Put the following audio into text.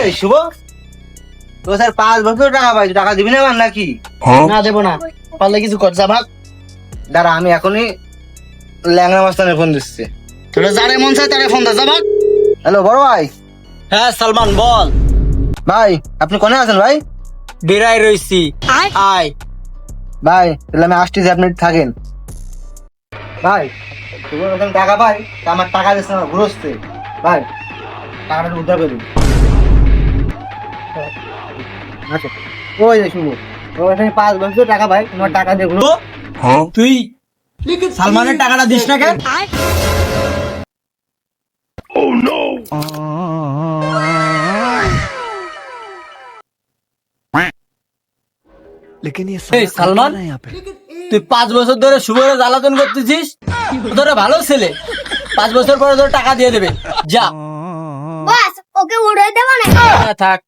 এই শুভ, তো স্যার 5 বছর টাকা পাইছো, টাকা দিবি না আমার নাকি? না দেবো না, পারলে কিছু কর, যা ভাগ। দাঁড়া, আমি এখনই ল্যাংড়া মাস্তানের ফোন দিচ্ছি। তোরা যারে মন চায় তারে ফোন দে, যা ভাগ। হ্যালো বড় ভাই। হ্যাঁ সালমান বল। ভাই আপনি কোনে আছেন ভাই? ডেরাই রইছি, আয়। ভাই তাহলে আমি আসতেছি, আপনি থাকেন। ভাই তোমার ওখানে টাকা পাই, তা আমার টাকা দিচ্ছে না ঘুরোচ্ছে। ভাই টাকাটা একটু উদ্ধার করে দিন। আচ্ছা, ওই যে শুভ, তোমার এখানে 5 বছর টাকা পাই, তোমার টাকা দিয়ে ঘুরো। তুই সালমানের টাকাটা দিস না কেন? এই সালমান, তুই 5 বছর ধরে শুভরে জ্বালাতন করতেছিস, তোরা ভালো ছেলে, 5 বছর পরে তোর টাকা দিয়ে দেবে, যা। বস ওকে উড়ে দেবো না। হ্যাঁ, থাক।